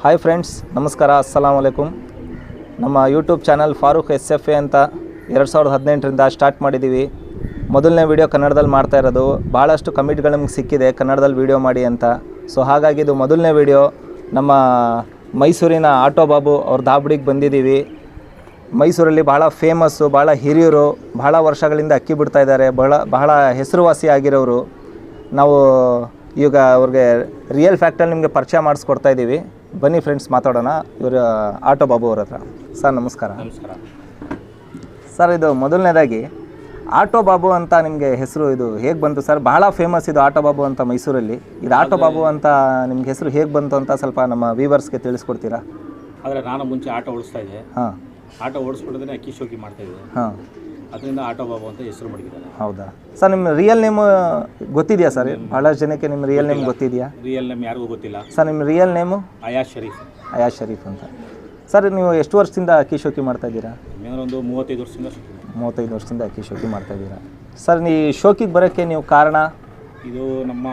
Hi friends, ನಮಸ್ಕಾರ, ಅಸ್ಸಲಾಮ್ ಅಲೈಕುಮ್. ನಮ್ಮ YouTube channel Farooq SFA ಅಂತ 2018ರಿಂದ ಸ್ಟಾರ್ಟ್ ಮಾಡಿದ್ದೀವಿ. ಮೊದಲನೇ ವಿಡಿಯೋ ಕನ್ನಡದಲ್ಲಿ ಮಾಡ್ತಾ ಇರೋದು. ಭಾಳಷ್ಟು ಕಮೆಂಟ್ಗಳು ನಮಗೆ ಸಿಕ್ಕಿದೆ ಕನ್ನಡದಲ್ಲಿ ವಿಡಿಯೋ ಮಾಡಿ ಅಂತ. ಸೊ ಹಾಗಾಗಿ ಇದು ಮೊದಲನೇ ವಿಡಿಯೋ. ನಮ್ಮ ಮೈಸೂರಿನ ಆಟೋ ಬಾಬು ಅವ್ರ ದಾಬಡಿಗೆ ಬಂದಿದ್ದೀವಿ. ಮೈಸೂರಲ್ಲಿ ಭಾಳ ಫೇಮಸ್ಸು, ಭಾಳ ಹಿರಿಯರು, ಭಾಳ ವರ್ಷಗಳಿಂದ ಅಕ್ಕಿ ಬಿಡ್ತಾ ಇದ್ದಾರೆ. ಬಹಳ ಹೆಸರುವಾಸಿ ಆಗಿರೋರು. ನಾವು ಈಗ ಅವ್ರಿಗೆ ರಿಯಲ್ ಫ್ಯಾಕ್ಟಲ್ಲಿ ನಿಮಗೆ ಪರಿಚಯ ಮಾಡಿಸ್ಕೊಡ್ತಾ ಇದ್ದೀವಿ. ಬನ್ನಿ ಫ್ರೆಂಡ್ಸ್, ಮಾತಾಡೋಣ ಇವರು ಆಟೋ ಬಾಬು ಅವ್ರ ಹತ್ರ. ಸರ್ ನಮಸ್ಕಾರ. ನಮಸ್ಕಾರ ಸರ್, ಇದು ಮೊದಲನೇದಾಗಿ ಆಟೋ ಬಾಬು ಅಂತ ನಿಮಗೆ ಹೆಸರು ಇದು ಹೇಗೆ ಬಂತು ಸರ್? ಭಾಳ ಫೇಮಸ್ ಇದು ಆಟೋ ಬಾಬು ಅಂತ ಮೈಸೂರಲ್ಲಿ. ಇದು ಆಟೋ ಬಾಬು ಅಂತ ನಿಮ್ಗೆ ಹೆಸರು ಹೇಗೆ ಬಂತು ಅಂತ ಸ್ವಲ್ಪ ನಮ್ಮ ವ್ಯೂವರ್ಸ್ಗೆ ತಿಳಿಸ್ಕೊಡ್ತೀರಾ? ಆದರೆ ನಾನು ಮುಂಚೆ ಆಟೋ ಓಡಿಸ್ತಾ ಇದ್ದೆ. ಹಾಂ, ಆಟೋ ಓಡಿಸ್ಬಿಡೋದೇ ಅಕ್ಕಿ ಶೋಕಿ ಮಾಡ್ತಾಯಿದ್ದೆ. ಹಾಂ, ಅದರಿಂದ ಆಟೋ ಬಾಬು ಅಂತ ಹೆಸರು ಮಾಡಿದ್ದಾರೆ. ಹೌದಾ ಸರ್? ನಿಮ್ಮ ರಿಯಲ್ ನೇಮು ಗೊತ್ತಿದೆಯಾ ಸರ್? ಭಾಳಷ್ಟು ಜನಕ್ಕೆ ನಿಮ್ಮ ರಿಯಲ್ ನೇಮ್ ಗೊತ್ತಿದೆಯಾ? ರಿಯಲ್ ನೇಮ್ ಯಾರಿಗೂ ಗೊತ್ತಿಲ್ಲ ಸರ್. ನಿಮ್ಮ ರಿಯಲ್ ನೇಮು? ಅಯಾಜ್ ಶರೀಫ್. ಅಯಾಜ್ ಶರೀಫ್ ಅಂತ. ಸರ್, ನೀವು ಎಷ್ಟು ವರ್ಷದಿಂದ ಅಕ್ಕಿ ಶೋಕಿ ಮಾಡ್ತಾ ಇದ್ದೀರಾ? ಒಂದು 35 ವರ್ಷದಿಂದ. 35 ವರ್ಷದಿಂದ ಅಕ್ಕಿ ಶೋಕಿ ಮಾಡ್ತಾ ಇದ್ದೀರಾ. ಸರ್, ಈ ಶೋಕಿಗೆ ಬರೋಕ್ಕೆ ನೀವು ಕಾರಣ? ಇದು ನಮ್ಮ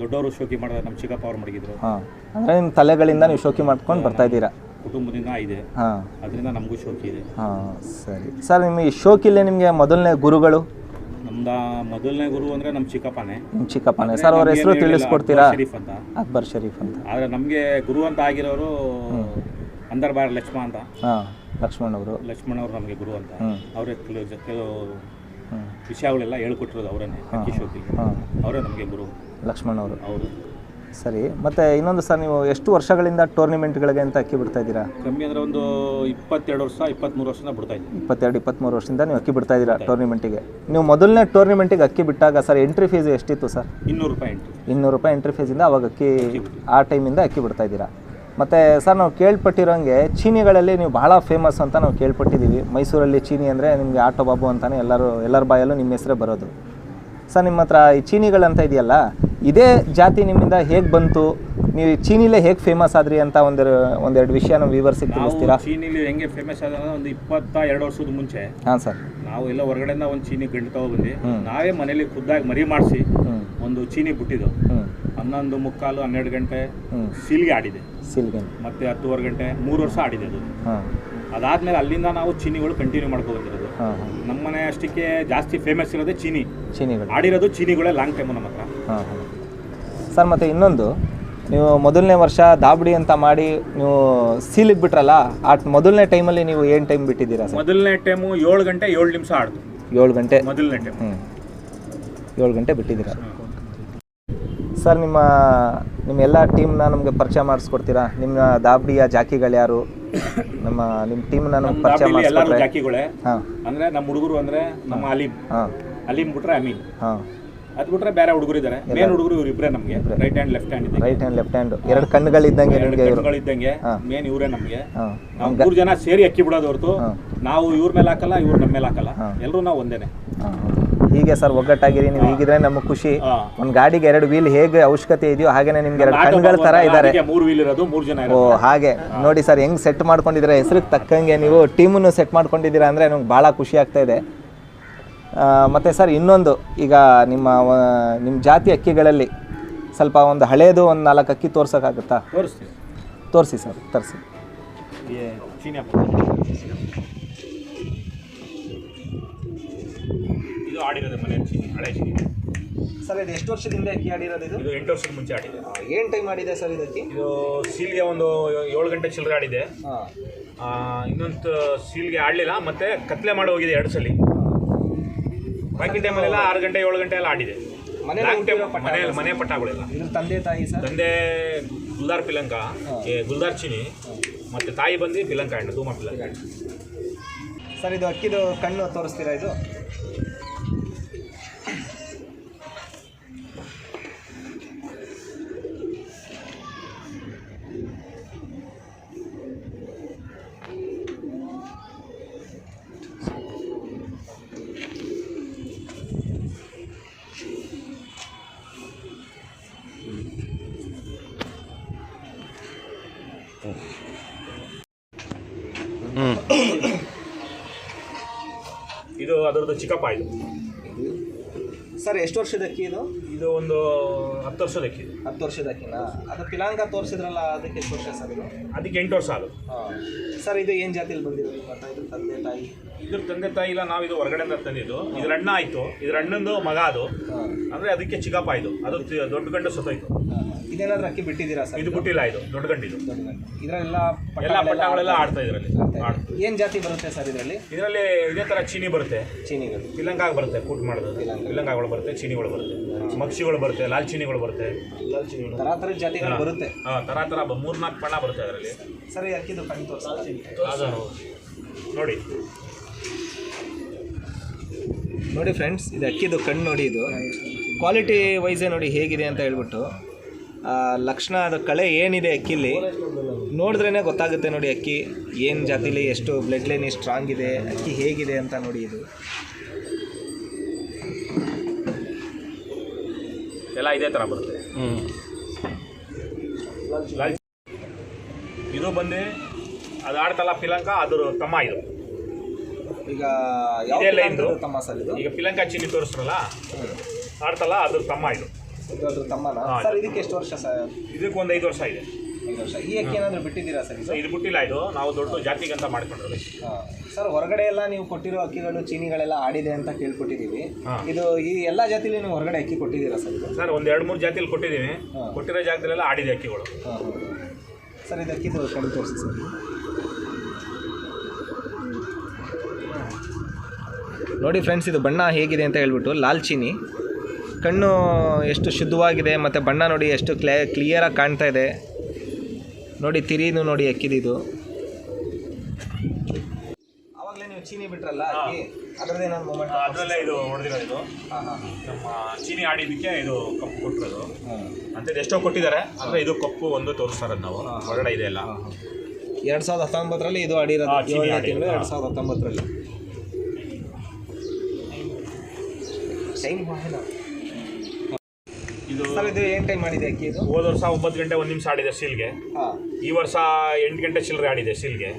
ದೊಡ್ಡವರು ಶೋಕಿ ಮಾಡಿದ್ರೆ ನಮ್ಮ ಚಿಕ್ಕಪ್ಪ ಅವ್ರು ಮಡಗಿದ್ರು. ಹಾಂ, ಅಂದರೆ ನಿಮ್ಮ ತಲೆಗಳಿಂದ ನೀವು ಶೋಕಿ ಮಾಡ್ಕೊಂಡು ಬರ್ತಾ ಇದ್ದೀರಾ? ಕುಟುಂಬದಿಂದ ಇದೆ. ಹಾಂ, ಅದರಿಂದ ನಮಗೂ ಶೋಕಿ ಇದೆ. ಹಾಂ, ಸರಿ. ಸರ್, ನಿಮ್ಮ ಈ ಶೋಕಿಲ್ಲೇ ನಿಮಗೆ ಮೊದಲನೇ ಗುರುಗಳು? ನಮ್ದು ಮೊದಲನೇ ಗುರು ಅಂದರೆ ನಮ್ಮ ಚಿಕ್ಕಪ್ಪನೇ. ನಿಮ್ಮ ಚಿಕ್ಕಪ್ಪನೇ. ಸರ್, ಅವ್ರ ಹೆಸರು ತಿಳಿಸ್ಕೊಡ್ತೀರಾ? ಶರೀಫ್ ಅಂತ. ಅಕ್ಬರ್ ಶರೀಫ್ ಅಂತ. ಆದರೆ ನಮಗೆ ಗುರು ಅಂತ ಆಗಿರೋರು ಅಂದರ್ಬಾರ್ ಲಕ್ಷ್ಮಣ ಅಂತ. ಹಾಂ, ಲಕ್ಷ್ಮಣ್ ಅವರು ನಮಗೆ ಗುರು ಅಂತ. ಅವರೇ ಕೆಲವು ವಿಷಯಗಳೆಲ್ಲ ಹೇಳ್ಕೊಟ್ಟಿರೋದು ಅವರನ್ನೇ. ಅಕ್ಕಿ ಶೋಕಿ ಅವರೇ ನಮಗೆ ಗುರು, ಲಕ್ಷ್ಮಣ್ ಅವರು. ಸರಿ. ಮತ್ತು ಇನ್ನೊಂದು ಸರ್, ನೀವು ಎಷ್ಟು ವರ್ಷಗಳಿಂದ ಟೂರ್ನಿಮೆಂಟ್ಗಳಿಗೆ ಅಂತ ಅಕ್ಕಿ ಬಿಡ್ತಾ ಇದ್ದೀರಾ? ಕಮ್ಮಿ ಅಂದರೆ ಒಂದು 22 ವರ್ಷ 23 ವರ್ಷದಿಂದ ಬಿಡ್ತಾ ಇದ್ದೀವಿ. 22-23 ವರ್ಷದಿಂದ ನೀವು ಅಕ್ಕಿ ಬಿಡ್ತಾ ಇದ್ದೀರಾ ಟೂರ್ನಿಮೆಂಟಿಗೆ. ನೀವು ಮೊದಲನೇ ಟೂರ್ನಿಮೆಂಟಿಗೆ ಅಕ್ಕಿ ಬಿಟ್ಟಾಗ ಸರ್ ಎಂಟ್ರಿ ಫೀಸ್ ಎಷ್ಟಿತ್ತು ಸರ್? 200 ರೂಪಾಯಿ ಎಂಟ್ರಿ. 200 ರೂಪಾಯಿ ಎಂಟ್ರಿ ಫೀಸಿಂದ ಅವಾಗ ಅಕ್ಕಿ ಆ ಟೈಮಿಂದ ಅಕ್ಕಿ ಬಿಡ್ತಾ ಇದ್ದೀರಾ. ಮತ್ತು ಸರ್, ನಾವು ಕೇಳ್ಪಟ್ಟಿರೋಂಗೆ ಚೀನಿಗಳಲ್ಲಿ ನೀವು ಭಾಳ ಫೇಮಸ್ ಅಂತ ನಾವು ಕೇಳ್ಪಟ್ಟಿದ್ದೀವಿ. ಮೈಸೂರಲ್ಲಿ ಚೀನಿ ಅಂದರೆ ನಿಮಗೆ ಆಟೋ ಬಾಬು ಅಂತಲೇ ಎಲ್ಲರ ಬಾಯಲ್ಲೂ ನಿಮ್ಮ ಹೆಸರೇ ಬರೋದು. ಸರ್, ನಿಮ್ಮ ಹತ್ರ ಈ ಚೀನಿಗಳಂತ ಇದೆಯಲ್ಲ, ಇದೇ ಜಾತಿ ನಿಮ್ಮಿಂದ ಹೇಗೆ ಬಂತು? ನೀವು ಚೀನಿಲೇ ಹೇಗೆ ಫೇಮಸ್ ಆದ್ರಿ ಅಂತ ಒಂದೆರಡು ವಿಷಯ ನಮ್ಮ ವ್ಯೂವರ್ಸಿಗೆ ತಿಳಿಸ್ತೀರಾ? ಚೀನಿಲಿ ಹೆಂಗೆ ಫೇಮಸ್ ಆದ ಒಂದು 22 ವರ್ಷದ ಮುಂಚೆ. ಹಾಂ ಸರ್. ನಾವು ಎಲ್ಲ ಹೊರಗಡೆಯಿಂದ ಒಂದು ಚೀನಿ ಗಂಡು ತಗೊಬಂದು ನಾವೇ ಮನೇಲಿ ಖುದ್ದಾಗಿ ಮರಿ ಮಾಡಿಸಿ ಒಂದು ಚೀನಿ ಬಿಟ್ಟಿದ್ದು. 11:45 12 ಗಂಟೆ ಸೀಲ್ಗೆ ಆಡಿದೆ. ಮತ್ತೆ 10:15 ಗಂಟೆ 3 ವರ್ಷ ಆಡಿದೆ ಅದು. ಅದಾದ್ಮೇಲೆ ಅಲ್ಲಿಂದ ನಾವು ಚೀನಿಗಳು ಕಂಟಿನ್ಯೂ ಮಾಡ್ಕೊ ಬಂದಿರೋದು. ನಮ್ಮನೆ ಅಷ್ಟಕ್ಕೆ ಜಾಸ್ತಿ ಫೇಮಸ್ ಇರೋದೇ ಚೀನಿಗಳು. ಆಡಿರೋದು ಚೀನಿಗಳೇ ಲಾಂಗ್ ಟೈಮು ನಮ್ಮ ಹತ್ರ. ಸರ್, ಮತ್ತು ಇನ್ನೊಂದು, ನೀವು ಮೊದಲನೇ ವರ್ಷ ದಾಬಡಿ ಅಂತ ಮಾಡಿ ನೀವು ಸೀಲಿಗೆ ಬಿಟ್ರಲ್ಲ, ಆ ಮೊದಲನೇ ಟೈಮಲ್ಲಿ ನೀವು ಏನು ಟೈಮ್ ಬಿಟ್ಟಿದ್ದೀರಾ ಸರ್? ಮೊದಲನೇ ಟೈಮು 7 ಗಂಟೆ 7 ನಿಮಿಷ ಆಡ್ತು. 7 ಗಂಟೆ ಮೊದಲನೇ ಟೈಮ್. 7 ಗಂಟೆ ಬಿಟ್ಟಿದ್ದೀರಾ. ಸರ್, ನಿಮ್ಮ ಎಲ್ಲ ಟೀಮ್ನ ನಮಗೆ ಪರಿಚಯ ಮಾಡಿಸ್ಕೊಡ್ತೀರಾ? ನಿಮ್ಮ ದಾಬಡಿಯ ಜಾಕಿಗಳು ಯಾರು? ನಿಮ್ಮ ಟೀಮ್ನ ನಮ್ಗೆ ಪರಿಚಯ ಎಲ್ಲರೂ ಜಾಕಿಗಳೇ. ಹಾಂ, ಅಂದರೆ ನಮ್ಮ ಹುಡುಗರು ಅಂದರೆ ನಮ್ಮ ಅಲೀಮ್ ಬಿಟ್ರೆ ಅಮೀನ್. ಹಾಂ, ಅದು ಬಿಟ್ರೆ ಬೇರೆ ಹುಡುಗರು ಇದ್ದಾರೆ. ಮೇನ್ ಹುಡುಗರು ಇವ್ರು ಇಬ್ಬರೇ ನಮಗೆ. Right hand left hand. 2 ಕಣ್ಣುಗಳಿದ್ದಂಗೆ ಮೇನ್ ಇವರೇ ನಮಗೆ. ನಾವು 3 ಜನ ಸೇರಿ ಅಕ್ಕಿ ಬಿಡೋದು ಹೊರತು ನಾವು ಇವ್ರ ಮೇಲೆ ಹಾಕಲ್ಲ, ಇವ್ರು ನಮ್ಮ ಮೇಲೆ ಹಾಕಲ್ಲ. ಎಲ್ಲರೂ ನಾವು ಒಂದೇನೆ. ಹೀಗೆ ಸರ್, ಒಗ್ಗಟ್ಟಾಗಿರಿ. ನೀವು ಹೀಗಿದ್ರೆ ನಮಗೆ ಖುಷಿ. ಒಂದು ಗಾಡಿಗೆ 2 ವೀಲ್ ಹೇಗೆ ಅವಶ್ಯಕತೆ ಇದೆಯೋ ಹಾಗೇನೆ ನಿಮ್ಗೆ 2 ಕಣ್ಣುಗಳ ತರ ಇದ್ದಾರೆ. 3 ವೀಲ್ ಇರೋದು 3 ಜನ. ಓ, ಹಾಗೆ ನೋಡಿ ಸರ್, ಹೆಂಗ್ ಸೆಟ್ ಮಾಡ್ಕೊಂಡಿದ್ದೀರಾ. ಹೆಸರಿಗೆ ತಕ್ಕಂಗೆ ನೀವು ಟೀಮನ್ನು ಸೆಟ್ ಮಾಡ್ಕೊಂಡಿದ್ದೀರಾ ಅಂದರೆ ನಮ್ಗೆ ಭಾಳ ಖುಷಿ ಆಗ್ತಾ ಇದೆ. ಮತ್ತು ಸರ್, ಇನ್ನೊಂದು, ಈಗ ನಿಮ್ಮ ಜಾತಿ ಅಕ್ಕಿಗಳಲ್ಲಿ ಸ್ವಲ್ಪ ಒಂದು ಹಳೇದು ಒಂದು 4 ಅಕ್ಕಿ ತೋರ್ಸೋಕ್ಕಾಗುತ್ತಾ? ತೋರಿಸಿ ಸರ್, ತರಿಸಿ. ಇದು ಆಡಿರೋದು ಮನೆ ಚೀನಿ, ಹಳೆ ಚೀನಿ. ಸರ್, ಇದು ಎಷ್ಟು ವರ್ಷದಿಂದ ಅಕ್ಕಿ ಆಡಿರೋದು? ಇದು 8 ವರ್ಷದ ಮುಂಚೆ ಆಡಿದೆ. ಏನು ಟೈಮ್ ಆಡಿದೆ ಸರ್ ಇದಕ್ಕೆ? ಇದು ಸೀಲ್ಗೆ ಒಂದು 7 ಗಂಟೆ ಚಿಲ್ಲರೆ ಆಡಿದೆ. ಇನ್ನೊಂದು ಸೀಲ್ಗೆ ಆಡಲಿಲ್ಲ, ಮತ್ತೆ ಕತ್ಲೆ ಮಾಡಿ ಹೋಗಿದೆ 2 ಸಲ. ಬಾಕಿ ಟೈಮಲ್ಲೆಲ್ಲ 6 ಗಂಟೆ 7 ಗಂಟೆ ಎಲ್ಲ ಆಡಿದೆ. ಮನೆ ಪಟ್ಟಾಗಳೆಲ್ಲ. ತಂದೆ ತಾಯಿ ಸರ್? ತಂದೆ ಗುಲ್ದಾರ್ ಪಿಲಂಕ, ಗುಲ್ದಾರ್ ಚೀನಿ, ಮತ್ತು ತಾಯಿ ಬಂದು ಪಿಲಂಕ ಹಣ್ಣು, ಧೂಮ ಪಿಲಂಕ ಹಣ್ಣು. ಸರ್, ಇದು ಅಕ್ಕಿದು ಕಣ್ಣು ತೋರಿಸ್ತೀರಾ? ಇದು ಇದು ಅದರದ್ದು ಚಿಕ್ಕಪ್ಪ. ಇದು ಸರ್ ಎಷ್ಟು ವರ್ಷದ ಅಕ್ಕಿ ಇದು? ಇದು ಒಂದು 10 ವರ್ಷದ ಅಕ್ಕಿ. 10 ವರ್ಷದ ಅಕ್ಕಿನ? ಅದು ಪಿಲಾಂಕ ತೋರಿಸಿದ್ರಲ್ಲ, ಅದಕ್ಕೆ ಎಷ್ಟು ವರ್ಷ ಸರ್ ಇದು? ಅದಕ್ಕೆ 8 ವರ್ಷ ಅದು. ಹಾಂ ಸರ್, ಇದು ಏನು ಜಾತಿಯಲ್ಲಿ ಬಂದಿರೋದು ಮತ್ತು ಇದ್ರ ತಂದೆ ತಾಯಿ? ಇದ್ರ ತಂದೆ ತಾಯಿ ಇಲ್ಲ, ನಾವು ಇದು ಹೊರಗಡೆಯಿಂದ ತಂದಿದ್ದು. ಇದ್ರ ಅಣ್ಣ ಆಯಿತು, ಇದ್ರ ಅಣ್ಣಂದು ಮಗ ಅದು. ಅಂದರೆ ಅದಕ್ಕೆ ಚಿಕ್ಕಪ್ಪ ಇದು. ಅದು ದೊಡ್ಡ ಗಂಡು ಸತ್ತೋಯ್ತು. ಇದೇನಾದ್ರೂ ಅಕ್ಕಿ ಬಿಟ್ಟಿದ್ದೀರಾ ಸರ್? ಇದು ಬಿಟ್ಟಿಲ್ಲ, ಇದು ದೊಡ್ಡ ಗಂಡಿದು. ಇದರೆಲ್ಲ ಎಲ್ಲ ಪಟ್ಟಗಳೆಲ್ಲ ಆಡ್ತಾ ಇದರಲ್ಲಿ. ಏನು ಜಾತಿ ಬರುತ್ತೆ ಸರ್ ಇದರಲ್ಲಿ? ಇದರಲ್ಲಿ ಇದೇ ಥರ ಚೀನಿ ಬರುತ್ತೆ, ಚೀನಿಗಳು, ಪಿಲಂಗಾಗ ಬರುತ್ತೆ, ಕೂಟ್ ಮಾಡೋದು ಪಿಲಂಗಾಗಳು ಬರುತ್ತೆ, ಚೀನಿಗಳು ಬರುತ್ತೆ, ಮಕ್ಷಿಗಳು ಬರುತ್ತೆ, ಲಾಲ್ ಚೀನಿಗಳು ಬರುತ್ತೆ, ಥರ ಥರದ ಜಾತಿಗಳು ಬರುತ್ತೆ. ಹಾಂ, ಥರ 3-4 ಬಣ್ಣ ಬರುತ್ತೆ ಅದರಲ್ಲಿ. ಸರ್ ಈ ಅಕ್ಕಿದು ಕಣ್ಣು ತೋರಿಸಿ ನೋಡಿ. ನೋಡಿ ಫ್ರೆಂಡ್ಸ್, ಇದು ಅಕ್ಕಿದು ಕಣ್ಣು ನೋಡಿ. ಇದು ಕ್ವಾಲಿಟಿ ವೈಸೇ ನೋಡಿ ಹೇಗಿದೆ ಅಂತ ಹೇಳ್ಬಿಟ್ಟು. ಲಕ್ಷಣ ಅದು ಕಳೆ ಏನಿದೆ ಅಕ್ಕಿಲಿ ನೋಡಿದ್ರೇ ಗೊತ್ತಾಗುತ್ತೆ ನೋಡಿ. ಅಕ್ಕಿ ಏನು ಜಾತಿಲಿ ಎಷ್ಟು ಬ್ಲಡ್ ಲೈನ್ ಸ್ಟ್ರಾಂಗ್ ಇದೆ, ಅಕ್ಕಿ ಹೇಗಿದೆ ಅಂತ ನೋಡಿ. ಇದು ಎಲ್ಲ ಇದೇ ಥರ ಬರುತ್ತೆ. ಇದು ಬಂದು ಅದು ಆಡ್ತಲ್ಲ ಪಿಲಂಕ, ಅದ್ರ ತಮ್ಮ ಇದು. ಈಗ ಇದೆಲ್ಲ ಇಂದು ತಮ್ಮ ಸರ್ ಇದು? ಈಗ ಪಿಲಂಕ ಚೀನಿ ತೋರಿಸ್ರಲ್ಲ ಆಡ್ತಲ್ಲ, ಅದ್ರ ತಮ್ಮ ಇದು. ಅದ್ರ ತಮ್ಮನ ಸರ್? ಇದಕ್ಕೆ ಎಷ್ಟು ವರ್ಷ ಸರ್? ಇದಕ್ಕೆ ಒಂದು 5 ವರ್ಷ ಇದೆ. 5 ವರ್ಷ. ಈ ಅಕ್ಕಿ ಏನಾದರೂ ಬಿಟ್ಟಿದ್ದೀರಾ ಸರ್? ಇದು ಬಿಟ್ಟಿಲ್ಲ, ಇದು ನಾವು ದೊಡ್ಡ ಜಾತಿಗೆ ಅಂತ ಮಾಡ್ಕೊಂಡ್ರೆ. ಸರ್ ಹೊರಗಡೆ ಎಲ್ಲ ನೀವು ಕೊಟ್ಟಿರೋ ಅಕ್ಕಿಗಳು ಚೀನಿಗಳೆಲ್ಲ ಆಡಿದೆ ಅಂತ ಕೇಳ್ಕೊಟ್ಟಿದ್ದೀವಿ. ಇದು ಈ ಎಲ್ಲ ಜಾತಿಲಿ ನೀವು ಹೊರಗಡೆ ಅಕ್ಕಿ ಕೊಟ್ಟಿದ್ದೀರಾ ಸರ್? ಸರ್ ಒಂದು 2-3 ಜಾತಿಯಲ್ಲಿ ಕೊಟ್ಟಿದ್ದೀವಿ. ಕೊಟ್ಟಿರೋ ಜಾಗದಲ್ಲೆಲ್ಲ ಆಡಿದೆ ಅಕ್ಕಿಗಳು. ಸರ್ ಇದು ಅಕ್ಕಿದು ಕಣ್ಣು ತೋರಿಸಿ ಸರ್. ನೋಡಿ ಫ್ರೆಂಡ್ಸ್, ಇದು ಬಣ್ಣ ಹೇಗಿದೆ ಅಂತ ಹೇಳ್ಬಿಟ್ಟು. ಲಾಲ್ ಚೀನಿ ಕಣ್ಣು ಎಷ್ಟು ಶುದ್ಧವಾಗಿದೆ, ಮತ್ತು ಬಣ್ಣ ನೋಡಿ ಎಷ್ಟು ಕ್ಲಿಯರಾಗಿ ಕಾಣ್ತಾ ಇದೆ ನೋಡಿ. ತಿರಿನು ನೋಡಿ ಅಕ್ಕಿದು. ಆವಾಗಲೇ ನೀವು ಚೀನಿ ಬಿಟ್ರಲ್ಲ ಅಕ್ಕಿ, ಅದರದ್ದೇ ನಾನು ಮೊಮೆಂಟ್ ಅದರಲ್ಲೇ ಇದು ಹೊಡೆದಿರೋದು. ಇದು ನಮ್ಮ ಚೀನಿ ಆಡಿದ್ದಕ್ಕೆ ಇದು ಕಪ್ಪು ಕೊಟ್ಟಿರೋದು. ಅಂಥದ್ದು ಎಷ್ಟೋ ಕೊಟ್ಟಿದ್ದಾರೆ, ಅಂದರೆ ಇದು ಕಪ್ಪು ಒಂದು ತೋರಿಸ್ತಾರದು ನಾವು ಹೊರಗಡೆ ಇದೆ ಎಲ್ಲ. 2019ರಲ್ಲಿ ಇದು ಆಡಿರೋದು. 2019ರಲ್ಲಿ ಇದು. ಸರ್ ಇದು ಏನು ಟೈಮ್ ಆಡಿದೆ ಅಕ್ಕಿ ಇದು? ಹೋದ ವರ್ಷ 9 ಗಂಟೆ 1 ನಿಮಿಷ ಆಡಿದೆ ಸೀಲ್ಗೆ. ಈ ವರ್ಷ 8 ಗಂಟೆ ಚಿಲ್ಲರೆ ಆಡಿದೆ ಸೀಲ್ಗೆ.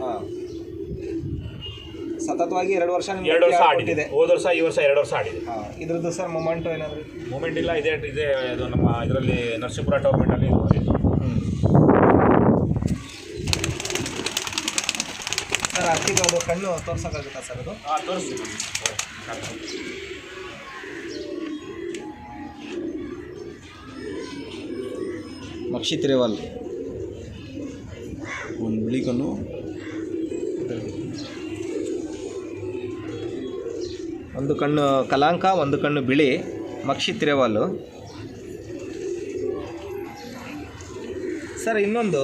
ಸತತವಾಗಿ 2 ವರ್ಷ 2 ವರ್ಷ ಆಡಿದೆ. ಹೋದ ವರ್ಷ ಈ ವರ್ಷ 2 ವರ್ಷ ಆಡಿದೆ. ಇದ್ರದ್ದು ಸರ್ ಮೊಮೆಂಟ್ ಏನಾದರೂ? ಮೂಮೆಂಟ್ ಇಲ್ಲ, ಇದೆ ಇದು ನಮ್ಮ ಇದರಲ್ಲಿ ನರಸೀಪುರ ಟೂರ್ನಮೆಂಟಲ್ಲಿ ಸರ್ ಅಕ್ಕಿದು ಅದು ಕಣ್ಣು ತೋರ್ಸೋಕ್ಕಾಗುತ್ತಾ ಸರ್ ಅದು? ತೋರಿಸ್ತೀವಿ. ಮಕ್ಷಿ ತಿರೇವಾಲ್ ಒಂದು ಬಿಳಿ ಕಣ್ಣು, ಒಂದು ಕಣ್ಣು ಕಲಾಂಕ, ಒಂದು ಕಣ್ಣು ಬಿಳಿ, ಮಕ್ಷಿ ತಿರೇವಾಲು. ಸರ್ ಇನ್ನೊಂದು,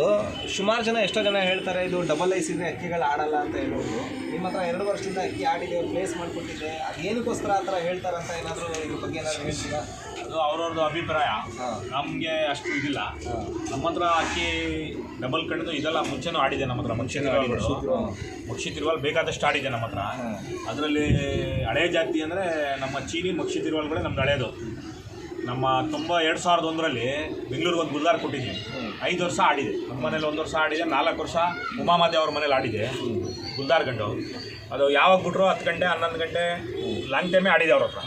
ಸುಮಾರು ಜನ ಎಷ್ಟೋ ಜನ ಹೇಳ್ತಾರೆ ಇದು ಡಬಲ್ ಐಸ್ ಇದ್ರೆ ಅಕ್ಕಿಗಳು ಆಡಲ್ಲ ಅಂತ ಹೇಳೋದು. ನಿಮ್ಮ ಹತ್ರ 2 ವರ್ಷದಿಂದ ಅಕ್ಕಿ ಆಡಿದೆ, ಪ್ಲೇಸ್ ಮಾಡಿಕೊಟ್ಟಿದೆ, ಅದು ಏನಕ್ಕೋಸ್ಕರ ಆ ಥರ ಹೇಳ್ತಾರಂತ ಏನಾದರೂ ಇದ್ರ ಬಗ್ಗೆ ಏನಾದರೂ ಹೇಳ್ತೀರಾ? ಅದು ಅವ್ರವ್ರದ್ದು ಅಭಿಪ್ರಾಯ. ನಮಗೆ ಅಷ್ಟು ಇದಿಲ್ಲ. ನಮ್ಮ ಹತ್ರ ಅಕ್ಕಿ ಡಬಲ್ ಕಣ್ಣದು ಇದೆಲ್ಲ ಮುಂಚೆನೂ ಆಡಿದೆ ನಮ್ಮ ಹತ್ರ. ಮಕ್ಷಿ ತಿರುವಾಲ್ ಬೇಕಾದಷ್ಟು ಆಡಿದೆ ನಮ್ಮ ಹತ್ರ. ಅದರಲ್ಲಿ ಹಳೆ ಜಾತಿ ಅಂದರೆ ನಮ್ಮ ಚೀನಿ ಮಕ್ಷಿ ತಿರುವಾಲ್ಗಳೇ ನಮ್ದು ಹಳೇದು. ನಮ್ಮ 2001ರಲ್ಲಿ ಬೆಂಗಳೂರಿಗೆ ಒಂದು ಗುಲ್ದಾರ್ ಕೊಟ್ಟಿದ್ದೀವಿ. 5 ವರ್ಷ ಆಡಿದೆ. ನಮ್ಮ ಮನೇಲಿ 1 ವರ್ಷ ಆಡಿದೆ, 4 ವರ್ಷ ಉಮಾಮಾತೆ ಅವ್ರ ಮನೇಲಿ ಆಡಿದೆ ಗುಲ್ದಾರ್ ಗಂಡು. ಅದು ಯಾವಾಗ ಬಿಟ್ರು 10 ಗಂಟೆ 11 ಗಂಟೆ ಲಾಂಗ್ ಟೈಮೇ ಆಡಿದೆ ಅವ್ರ ಹತ್ರ.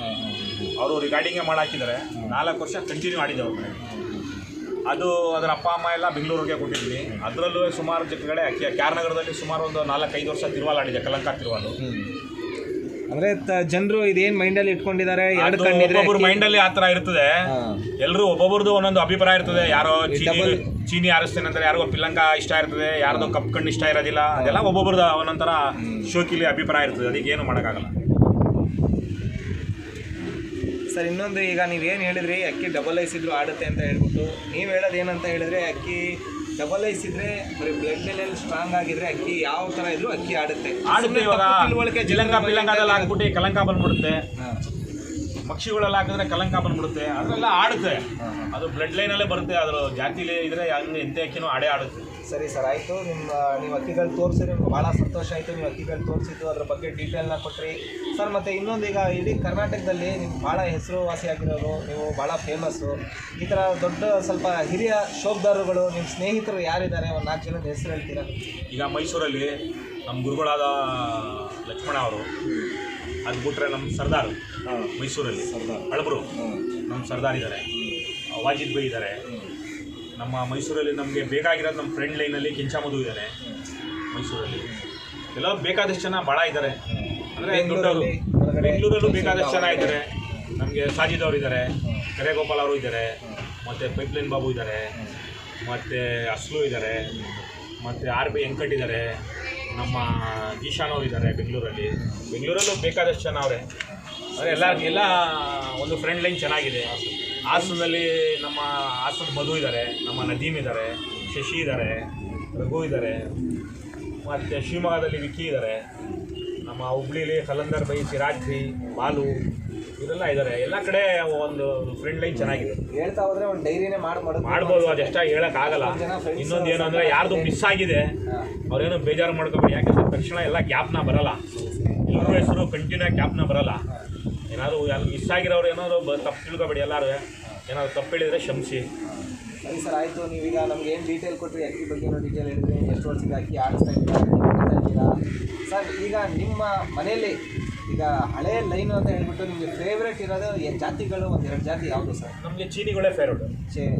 ಅವರು ರಿಗಾರ್ಡಿಂಗೇ ಮಾಡಾಕಿದ್ದಾರೆ. 4 ವರ್ಷ ಕಂಟಿನ್ಯೂ ಆಡಿದೆ ಅವ್ರ ಮನೆ. ಅದು ಅದರ ಅಪ್ಪ ಅಮ್ಮ ಎಲ್ಲ ಬೆಂಗಳೂರಿಗೆ ಕೊಟ್ಟಿದ್ವಿ. ಅದರಲ್ಲೂ ಸುಮಾರು ಕಡೆ ಅಕ್ಕಿ ಕ್ಯಾರ್ನಗರದಲ್ಲಿ ಸುಮಾರು ಒಂದು 4-5 ವರ್ಷ ತಿರುವಾಲ್ ಆಡಿದೆ, ಕಲಂಕ ತಿರುವಾಲು. ಅಂದರೆ ಜನರು ಇದೇನು ಮೈಂಡಲ್ಲಿ ಇಟ್ಕೊಂಡಿದ್ದಾರೆ, ಒಬ್ಬೊಬ್ಬರು ಮೈಂಡಲ್ಲಿ ಆ ಥರ ಇರ್ತದೆ. ಎಲ್ಲರೂ ಒಬ್ಬೊಬ್ರದ್ದು ಒಂದೊಂದು ಅಭಿಪ್ರಾಯ ಇರ್ತದೆ. ಯಾರೋ ಚೀನಿ ಆರಿಸ್ತೇನೆ ಅಂತಾರೆ, ಯಾರಿಗೋ ಪಿಲಂಕ ಇಷ್ಟ ಇರ್ತದೆ, ಯಾರ್ದೋ ಕಪ್ಪು ಕಣ್ಣು ಇಷ್ಟ ಇರೋದಿಲ್ಲ. ಅದೆಲ್ಲ ಒಬ್ಬೊಬ್ರದ್ದು ಒಂದೊಂಥರ ಶೋಕಿಲಿ ಅಭಿಪ್ರಾಯ ಇರ್ತದೆ. ಅದಕ್ಕೆ ಏನು ಮಾಡೋಕ್ಕಾಗಲ್ಲ. ಸರ್ ಇನ್ನೊಂದು, ಈಗ ನೀವೇನು ಹೇಳಿದ್ರಿ ಅಕ್ಕಿ ಡಬಲ್ ಐಸ್ ಇದ್ರು ಆಡುತ್ತೆ ಅಂತ ಹೇಳ್ಬಿಟ್ಟು, ನೀವು ಹೇಳೋದು ಏನಂತ ಹೇಳಿದ್ರೆ ಅಕ್ಕಿ ಡಬಲ್ ಐಸ್ ಇದ್ರೆ ಬರೀ ಬ್ಲಡ್ ಲೆವೆಲ್ ಸ್ಟ್ರಾಂಗ್ ಆಗಿದ್ರೆ ಅಕ್ಕಿ ಯಾವ ಥರ ಇದ್ರು ಅಕ್ಕಿ ಆಡುತ್ತೆ. ಇವಾಗ ಪಿಲಂಕದಲ್ಲಿ ಹಾಕ್ಬಿಟ್ಟು ಕಲಂಕ ಬಂದ್ಬಿಡುತ್ತೆ, ಮಕ್ಷಿಗಳೆಲ್ಲ ಹಾಕಿದ್ರೆ ಕಲಂಕ ಬಂದ್ಬಿಡುತ್ತೆ. ಅದರೆಲ್ಲ ಆಡುತ್ತೆ. ಅದು ಬ್ಲಡ್ ಲೈನಲ್ಲೇ ಬರುತ್ತೆ. ಅದ್ರ ಜಾತಿಲಿ ಇದ್ರೆ ಹಂಗೆ ಎಂತೆ ಅಕ್ಕಿನೂ ಆಡುತ್ತೆ. ಸರಿ ಸರ್, ಆಯಿತು. ನೀವು ಅಕ್ಕಿಗಳು ತೋರಿಸಿದ್ರೆ ನಿಮ್ಗೆ ಭಾಳ ಸಂತೋಷ ಆಯಿತು. ನೀವು ಅಕ್ಕಿಗಳು ತೋರಿಸಿದ್ದು ಅದ್ರ ಬಗ್ಗೆ ಡೀಟೇಲ್ನ ಕೊಟ್ರಿ ಸರ್. ಮತ್ತು ಇನ್ನೊಂದು, ಈಗ ಇಡೀ ಕರ್ನಾಟಕದಲ್ಲಿ ನಿಮ್ಗೆ ಭಾಳ ಹೆಸರುವಾಸಿಯಾಗಿರೋರು, ನೀವು ಭಾಳ ಫೇಮಸ್ಸು. ಈ ಥರ ದೊಡ್ಡ ಸ್ವಲ್ಪ ಹಿರಿಯ ಶೋಕ್ದಾರರುಗಳು ನಿಮ್ಮ ಸ್ನೇಹಿತರು ಯಾರಿದ್ದಾರೆ? ಒಂದು 4 ಜನದ ಹೆಸರು ಹೇಳ್ತೀರಾ? ಈಗ ಮೈಸೂರಲ್ಲಿ ನಮ್ಮ ಗುರುಗಳಾದ ಲಕ್ಷ್ಮಣ ಅವರು, ಅದು ಬಿಟ್ರೆ ನಮ್ಮ ಸರ್ದಾರ್ ಮೈಸೂರಲ್ಲಿ ಹಳಬರು ನಮ್ಮ ಸರ್ದಾರ್ ಇದ್ದಾರೆ, ವಾಜಿದ್ ಬೈ ಇದ್ದಾರೆ. ನಮ್ಮ ಮೈಸೂರಲ್ಲಿ ನಮಗೆ ಬೇಕಾಗಿರೋದು ನಮ್ಮ ಫ್ರೆಂಡ್ ಲೈನಲ್ಲಿ ಕೆಂಚಾಮಧು ಇದ್ದಾರೆ ಮೈಸೂರಲ್ಲಿ. ಎಲ್ಲ ಬೇಕಾದಷ್ಟು ಜನ ಭಾಳ ಇದ್ದಾರೆ, ಅಂದರೆ ದೊಡ್ಡವರು. ಬೆಂಗಳೂರಲ್ಲೂ ಬೇಕಾದಷ್ಟು ಜನ ಇದ್ದಾರೆ. ನಮಗೆ ಸಾಜಿದ್ ಅವರು ಇದ್ದಾರೆ, ಕರೆಗೋಪಾಲ್ ಅವರು ಇದ್ದಾರೆ, ಮತ್ತು ಪೈಪ್ಲೈನ್ ಬಾಬು ಇದ್ದಾರೆ, ಮತ್ತು ಅಸ್ಲು ಇದ್ದಾರೆ, ಮತ್ತು ಆರ್ ಬಿ ವೆಂಕಟ್ ಇದ್ದಾರೆ, ನಮ್ಮ ಜೀಶಾನ್ ಅವರು ಇದ್ದಾರೆ ಬೆಂಗಳೂರಲ್ಲೂ ಬೇಕಾದಷ್ಟು ಜನ ಅವರೇ. ಅಂದರೆ ಎಲ್ಲ ಒಂದು ಫ್ರೆಂಡ್ ಲೈನ್ ಚೆನ್ನಾಗಿದೆ. ಹಾಸನದಲ್ಲಿ ನಮ್ಮ ಹಾಸನ ಮಧು ಇದ್ದಾರೆ, ನಮ್ಮ ನದೀಮ್ ಇದ್ದಾರೆ, ಶಶಿ ಇದ್ದಾರೆ, ರಘು ಇದ್ದಾರೆ, ಮತ್ತು ಶಿವಮೊಗ್ಗದಲ್ಲಿ ವಿಕ್ಕಿ ಇದ್ದಾರೆ, ನಮ್ಮ ಹುಬ್ಳಿಲಿ ಕಲಂದರ್ ಬೈ, ಸಿರಾಜ್ ಬೈ, ಬಾಲು ಇವರೆಲ್ಲ ಇದ್ದಾರೆ. ಎಲ್ಲ ಕಡೆ ಒಂದು ಫ್ರೆಂಡ್ ಲೈನ್ ಚೆನ್ನಾಗಿದೆ. ಹೇಳ್ತಾ ಹೋದ್ರೆ ಒಂದು ಡೈರಿನೇ ಮಾಡ್ಬೋದು, ಅದೆಷ್ಟಾಗಿ ಹೇಳೋಕ್ಕಾಗಲ್ಲ. ಇನ್ನೊಂದು ಏನು ಅಂದರೆ ಯಾರ್ದು ಮಿಸ್ ಆಗಿದೆ ಅವ್ರೇನು ಬೇಜಾರು ಮಾಡ್ಕೋಬೇಡಿ, ಯಾಕೆಂದರೆ ತಕ್ಷಣ ಎಲ್ಲ ಗ್ಯಾಪ್ನ ಬರೋಲ್ಲ, ಎಲ್ಲರೂ ಹೆಸರು ಕಂಟಿನ್ಯೂ ಗ್ಯಾಪ್ನ ಬರೋಲ್ಲ. ಏನಾದರೂ ಮಿಸ್ ಆಗಿರೋರು ಏನಾದರೂ ತಪ್ಪು ತಿಳ್ಕೊಬೇಡಿ, ಎಲ್ಲರೂ ಏನಾದರೂ ತಪ್ಪು ಹೇಳಿದರೆ ಕ್ಷಮಿಸಿ. ಸರಿ ಸರ್, ಆಯಿತು. ನೀವೀಗ ನಮ್ಗೆ ಏನು ಡೀಟೇಲ್ ಕೊಟ್ಟರಿ, ಅಕ್ಕಿ ಬಗ್ಗೆ ಡೀಟೇಲ್ ಹೇಳಿದ್ರಿ, ಎಷ್ಟು ವರ್ಷದಿಂದ ಅಕ್ಕಿ ಆಡಿಸ್ತಾ ಇದ್ದೀರಾ ಸರ್. ಈಗ ನಿಮ್ಮ ಮನೆಯಲ್ಲಿ ಈಗ ಹಳೆ ಲೈನು ಅಂತ ಹೇಳ್ಬಿಟ್ಟು ನಿಮಗೆ ಫೇವ್ರೇಟ್ ಇರೋದು ಜಾತಿಗಳು ಒಂದೆರಡು ಜಾತಿ ಯಾವುದು ಸರ್? ನಮಗೆ ಚೀನಿಗಳೇ ಫೇವ್ರೇಟ್.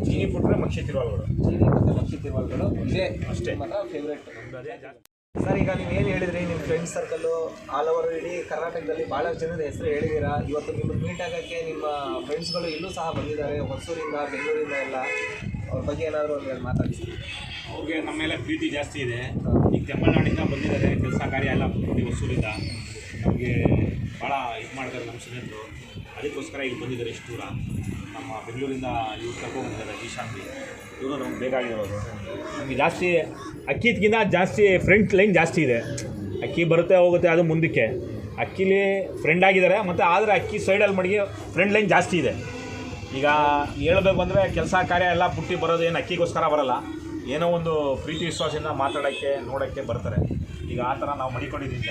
ಚೀನಿ ಬಿಟ್ಟರೆ ಮಕ್ಷಿ ತಿರುವಾಲ್ಗಳು, ಚೀನಿ ಮತ್ತು ಮಕ್ಷಿ ತಿರುವಾಲ್ಗಳು ಇದೇ ಅಷ್ಟೇ ಮಾತ್ರ ಫೇವ್ರೇಟ್. ಅದೇ ಜಾಸ್ತಿ. ಸರ್, ಈಗ ನೀವು ಏನು ಹೇಳಿದ್ರಿ, ನಿಮ್ಮ ಫ್ರೆಂಡ್ ಸರ್ಕಲ್ಲು ಆಲ್ ಓವರ್ ಇಡೀ ಕರ್ನಾಟಕದಲ್ಲಿ ಭಾಳಷ್ಟು ಜನದ ಹೆಸರು ಹೇಳಿದ್ದೀರಾ. ಇವತ್ತು ನಿಮ್ಮನ್ನು ಮೀಟ್ ಆಗೋಕ್ಕೆ ನಿಮ್ಮ ಫ್ರೆಂಡ್ಸ್ಗಳು ಇಲ್ಲೂ ಸಹ ಬಂದಿದ್ದಾರೆ, ಹೊಸೂರಿಂದ, ಬೆಂಗಳೂರಿಂದ ಎಲ್ಲ. ಅವ್ರ ಬಗ್ಗೆ ಏನಾದರೂ ಒಂದು ಮಾತಾಡಿಸಿ. ಅವ್ರಿಗೆ ನಮ್ಮ ಮೇಲೆ ಪ್ರೀತಿ ಜಾಸ್ತಿ ಇದೆ. ಈಗ ತಮಿಳ್ನಾಡಿಂದ ಬಂದಿದ್ದಾರೆ, ಕೆಲಸ ಕಾರ್ಯ ಎಲ್ಲ ಬಂದ್ಬಿಟ್ಟು ಹೊಸೂರಿಂದ ನಮಗೆ ಭಾಳ ಇದು ಮಾಡ್ತಾರೆ ನಮ್ಮ ಸ್ನೇಹಿತರು. ಅದಕ್ಕೋಸ್ಕರ ಇಲ್ಲಿ ಬಂದಿದ್ದಾರೆ ಇಷ್ಟು ದೂರ. ನಮ್ಮ ಬೆಂಗಳೂರಿಂದ ಇವ್ರು ಕರ್ಕೊಂಡ್ಬಂದಿದ್ದಾರೆ ಜೀಶಾನ್ಗೆ, ಇವರು ನಮ್ಗೆ ಬೇಕಾಗಿರೋರು. ನಮಗೆ ಜಾಸ್ತಿ ಅಕ್ಕಿದ್ಕಿಂತ ಜಾಸ್ತಿ ಫ್ರೆಂಡ್ ಲೈನ್ ಜಾಸ್ತಿ ಇದೆ. ಅಕ್ಕಿ ಬರುತ್ತೆ ಹೋಗುತ್ತೆ, ಅದು ಮುಂದಕ್ಕೆ ಅಕ್ಕಿಲಿ ಫ್ರೆಂಡ್ ಆಗಿದ್ದಾರೆ. ಮತ್ತು ಆದರೆ ಅಕ್ಕಿ ಸೈಡಲ್ಲಿ ಮಡಿಗೆ ಫ್ರೆಂಡ್ ಲೈನ್ ಜಾಸ್ತಿ ಇದೆ. ಈಗ ಹೇಳಬೇಕು ಅಂದರೆ ಕೆಲಸ ಕಾರ್ಯ ಎಲ್ಲ ಪುಟ್ಟಿ ಬರೋದು ಏನು ಅಕ್ಕಿಗೋಸ್ಕರ ಬರೋಲ್ಲ, ಏನೋ ಒಂದು ಪ್ರೀತಿ ವಿಶ್ವಾಸದಿಂದ ಮಾತಾಡೋಕ್ಕೆ ನೋಡೋಕ್ಕೆ ಬರ್ತಾರೆ. ಈಗ ಆ ಥರ ನಾವು ಮಡಿಕೊಂಡಿದ್ದೀವಿ.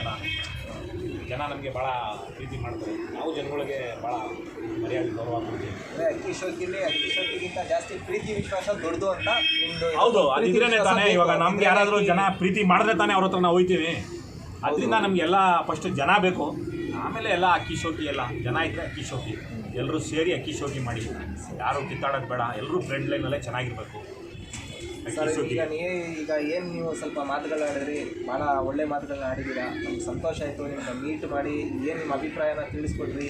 ಜನ ನಮಗೆ ಭಾಳ ಪ್ರೀತಿ ಮಾಡ್ತಾರೆ. ನಾವು ಜನಗಳಿಗೆ ಭಾಳ ಮರ್ಯಾದೆ ಗೌರವ ಕೊಡ್ತೀವಿ. ಅಕ್ಕಿ ಶೋಕಿಗಿಂತ ಜಾಸ್ತಿ ಪ್ರೀತಿ ವಿಶ್ವಾಸ ದೊಡ್ಡದು ಅಂತ ನಿಮ್ಮದು. ಹೌದು, ಅದಿದ್ರೇ ತಾನೇ. ಇವಾಗ ನಮ್ಗೆ ಯಾರಾದರೂ ಜನ ಪ್ರೀತಿ ಮಾಡಿದ್ರೆ ತಾನೇ ಅವ್ರ ಹತ್ರ ನಾವು ಹೋಗ್ತೀವಿ. ಅದರಿಂದ ನಮಗೆಲ್ಲ ಫಸ್ಟ್ ಜನ ಬೇಕು, ಆಮೇಲೆ ಎಲ್ಲ ಅಕ್ಕಿ ಶೋಕಿ. ಎಲ್ಲ ಜನ ಇದ್ದರೆ ಅಕ್ಕಿ ಶೋಕಿ, ಎಲ್ಲರೂ ಸೇರಿ ಅಕ್ಕಿ ಶೋಕಿ ಮಾಡಿ. ಯಾರು ಕಿತ್ತಾಡೋದು ಬೇಡ, ಎಲ್ಲರೂ ಫ್ರೆಂಡ್ ಲೈನಲ್ಲೇ ಚೆನ್ನಾಗಿರಬೇಕು. ಈಗ ಏನು ನೀವು ಸ್ವಲ್ಪ ಮಾತುಗಳನ್ನ ಆಡಿದ್ರಿ, ಭಾಳ ಒಳ್ಳೆ ಮಾತುಗಳನ್ನ ಆಡಿದ್ದೀರಾ. ನಮ್ಗೆ ಸಂತೋಷ ಆಯಿತು ನಿಮ್ಮನ್ನ ಮೀಟ್ ಮಾಡಿ. ಏನು ನಿಮ್ಮ ಅಭಿಪ್ರಾಯನ ತಿಳಿಸ್ಕೊಡ್ರಿ.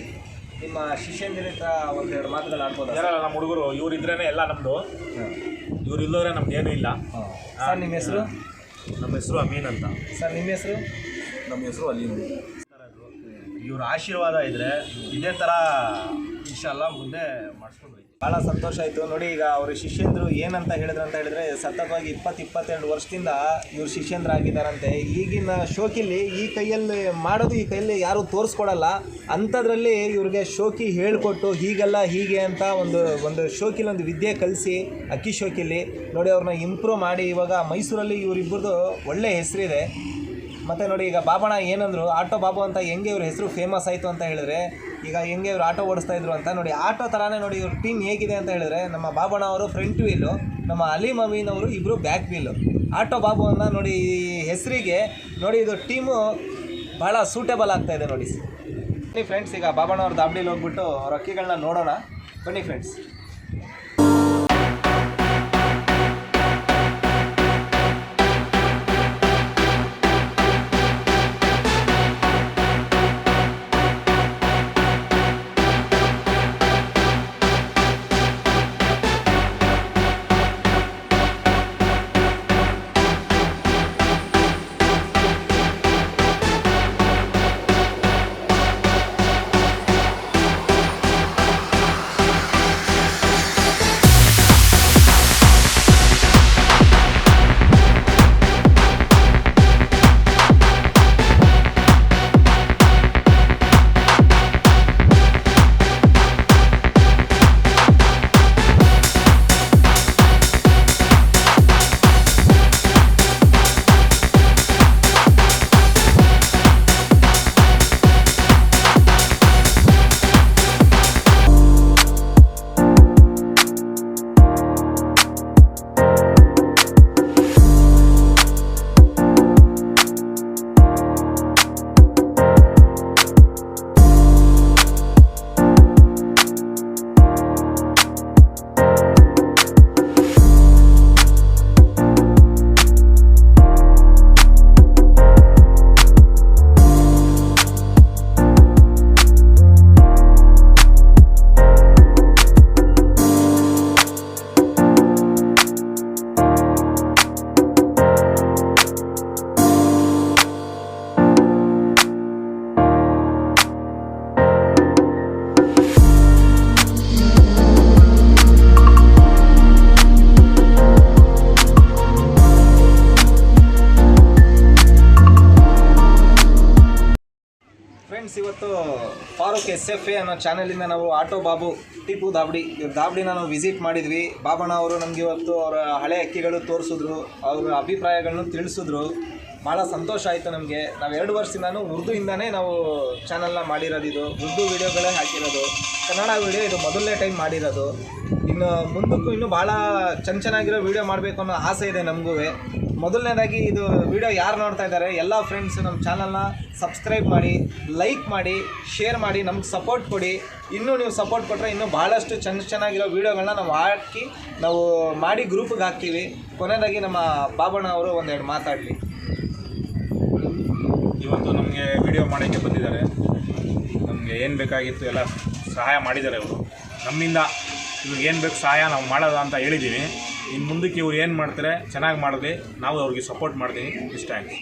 ನಿಮ್ಮ ಶಿಷ್ಯಂದಿರ ಹತ್ರ ಒಂದೆರಡು ಮಾತುಗಳು ಆಡ್ಬೋದು. ಯಾರಲ್ಲ ನಮ್ಮ ಹುಡುಗರು, ಇವ್ರು ಇದ್ರೇ ಎಲ್ಲ ನಮ್ಮದು. ಇವ್ರು ಇಲ್ಲದ್ರೆ ನಮ್ದು ಏನೂ ಇಲ್ಲ. ಸರ್, ನಿಮ್ಮ ಹೆಸರು? ನಮ್ಮ ಹೆಸರು ಅಮೀನ್ ಅಂತ. ಸರ್, ನಿಮ್ಮ ಹೆಸರು? ನಮ್ಮ ಹೆಸರು ಅಲೀಮ್. ಇವ್ರ ಆಶೀರ್ವಾದ ಇದ್ದರೆ ಇದೇ ಥರ ಇನ್ಶಾಲ್ಲ ಮುಂದೆ ಮಾಡಿಸ್ಕೊಂಡು ಭಾಳ ಸಂತೋಷ ಆಯಿತು. ನೋಡಿ, ಈಗ ಅವ್ರ ಶಿಷ್ಯಂದರು ಏನಂತ ಹೇಳಿದ್ರು ಅಂತ ಹೇಳಿದ್ರೆ, ಸತತವಾಗಿ 20-22 ವರ್ಷದಿಂದ ಇವ್ರು ಶಿಷ್ಯಂದ್ರಾಗಿದ್ದಾರಂತೆ. ಈಗಿನ ಶೋಕಿಲಿ ಈ ಕೈಯಲ್ಲಿ ಮಾಡೋದು, ಈ ಕೈಯಲ್ಲಿ ಯಾರೂ ತೋರಿಸ್ಕೊಡಲ್ಲ. ಅಂಥದ್ರಲ್ಲಿ ಇವ್ರಿಗೆ ಶೋಕಿ ಹೇಳಿಕೊಟ್ಟು ಹೀಗೆಲ್ಲ ಹೀಗೆ ಅಂತ ಒಂದು ಶೋಕಿಲಿ ಒಂದು ವಿದ್ಯೆ ಕಲಿಸಿ, ಅಕ್ಕಿ ಶೋಕಿಲಿ ನೋಡಿ ಅವ್ರನ್ನ ಇಂಪ್ರೂವ್ ಮಾಡಿ ಇವಾಗ ಮೈಸೂರಲ್ಲಿ ಇವರಿಬ್ಬರದು ಒಳ್ಳೆ ಹೆಸರಿದೆ. ಮತ್ತು ನೋಡಿ, ಈಗ ಬಾಬಣ್ಣ ಏನಂದರು, ಆಟೋ ಬಾಬು ಅಂತ ಹೆಂಗೆ ಇವ್ರ ಹೆಸರು ಫೇಮಸ್ ಆಯಿತು ಅಂತ ಹೇಳಿದ್ರೆ, ಈಗ ಹೆಂಗೆ ಇವ್ರು ಆಟೋ ಓಡಿಸ್ತಾಯಿದ್ರು ಅಂತ ನೋಡಿ, ಆಟೋ ಥರನೇ ನೋಡಿ ಇವ್ರ ಟೀಮ್ ಹೇಗಿದೆ ಅಂತ ಹೇಳಿದ್ರೆ, ನಮ್ಮ ಬಾಬಣ್ಣ ಅವರು ಫ್ರಂಟ್ ವೀಲು, ನಮ್ಮ ಅಲೀಮ್ ಅಮೀನ್ ಅವರು ಇಬ್ಬರು ಬ್ಯಾಕ್ ವೀಲು. ಆಟೋ ಬಾಬು ಅನ್ನೋ ನೋಡಿ ಈ ಹೆಸರಿಗೆ ನೋಡಿ ಇದು ಟೀಮು ಭಾಳ ಸೂಟೇಬಲ್ ಆಗ್ತಾಯಿದೆ ನೋಡಿ. ಬನ್ನಿ ಫ್ರೆಂಡ್ಸ್, ಈಗ ಬಾಬಣ್ಣ ಅವ್ರ ದಾಬಡಿಲಿ ಹೋಗ್ಬಿಟ್ಟು ಅವ್ರ ಅಕ್ಕಿಗಳನ್ನ ನೋಡೋಣ. ಬನ್ನಿ ಫ್ರೆಂಡ್ಸ್. ಇವತ್ತು ಫಾರೂಕ್ SF ಅನ್ನೋ ಚಾನಲಿಂದ ನಾವು ಆಟೋ ಬಾಬು ಟಿಪ್ಪು ದಾಬಡಿ ಇವ್ರ ದಾಬಡಿನ ನಾವು ವಿಸಿಟ್ ಮಾಡಿದ್ವಿ. ಬಾಬಣ್ಣ ಅವರು ನಮಗೆ ಇವತ್ತು ಅವರ ಹಳೆ ಅಕ್ಕಿಗಳು ತೋರಿಸಿದ್ರು, ಅವರ ಅಭಿಪ್ರಾಯಗಳನ್ನು ತಿಳಿಸಿದ್ರು. ಭಾಳ ಸಂತೋಷ ಆಯಿತು ನಮಗೆ. ನಾವು 2 ವರ್ಷದಿಂದನೂ ಉರ್ದುಯಿಂದನೇ ನಾವು ಚಾನಲ್ನ ಮಾಡಿರೋದು. ಇದು ಉರ್ದು ವೀಡಿಯೋಗಳೇ ಹಾಕಿರೋದು, ಕನ್ನಡ ವೀಡಿಯೋ ಇದು ಮೊದಲನೇ ಟೈಮ್ ಮಾಡಿರೋದು. ಇನ್ನು ಮುಂದಕ್ಕೂ ಇನ್ನೂ ಭಾಳ ಚೆನ್ನಾಗಿರೋ ವೀಡಿಯೋ ಮಾಡಬೇಕು ಅನ್ನೋ ಆಸೆ ಇದೆ ನಮಗೂ. ಮೊದಲನೇದಾಗಿ ಇದು ವಿಡಿಯೋ ಯಾರು ನೋಡ್ತಾ ಇದ್ದಾರೆ ಎಲ್ಲ ಫ್ರೆಂಡ್ಸ್ ನಮ್ಮ ಚಾನಲ್ನ ಸಬ್ಸ್ಕ್ರೈಬ್ ಮಾಡಿ, ಲೈಕ್ ಮಾಡಿ, ಶೇರ್ ಮಾಡಿ, ನಮ್ಗೆ ಸಪೋರ್ಟ್ ಕೊಡಿ. ಇನ್ನೂ ನೀವು ಸಪೋರ್ಟ್ ಕೊಟ್ಟರೆ ಇನ್ನೂ ಭಾಳಷ್ಟು ಚೆನ್ನಾಗಿರೋ ವೀಡಿಯೋಗಳನ್ನ ನಾವು ಹಾಕಿ ನಾವು ಮಾಡಿ ಗ್ರೂಪಿಗೆ ಹಾಕ್ತೀವಿ. ಕೊನೆಯದಾಗಿ ನಮ್ಮ ಬಾಬಣ್ಣ ಅವರು ಒಂದೆರಡು ಮಾತಾಡಲಿ. ಇವತ್ತು ನಮಗೆ ವಿಡಿಯೋ ಮಾಡೋಕ್ಕೆ ಬಂದಿದ್ದಾರೆ. ನಮಗೆ ಏನು ಬೇಕಾಗಿತ್ತು ಎಲ್ಲ ಸಹಾಯ ಮಾಡಿದ್ದಾರೆ ಅವರು. ನಮ್ಮಿಂದ ಇವ್ರಿಗೆ ಏನು ಬೇಕು ಸಹಾಯ ನಾವು ಮಾಡೋದ ಅಂತ ಹೇಳಿದ್ದೀವಿ. ಇನ್ನು ಮುಂದಕ್ಕೆ ಇವ್ರು ಏನು ಮಾಡ್ತಾರೆ ಚೆನ್ನಾಗಿ ಮಾಡಲಿ, ನಾವು ಅವ್ರಿಗೆ ಸಪೋರ್ಟ್ ಮಾಡ್ತೀವಿ. ಇಷ್ಟ ಆಯ್ತು.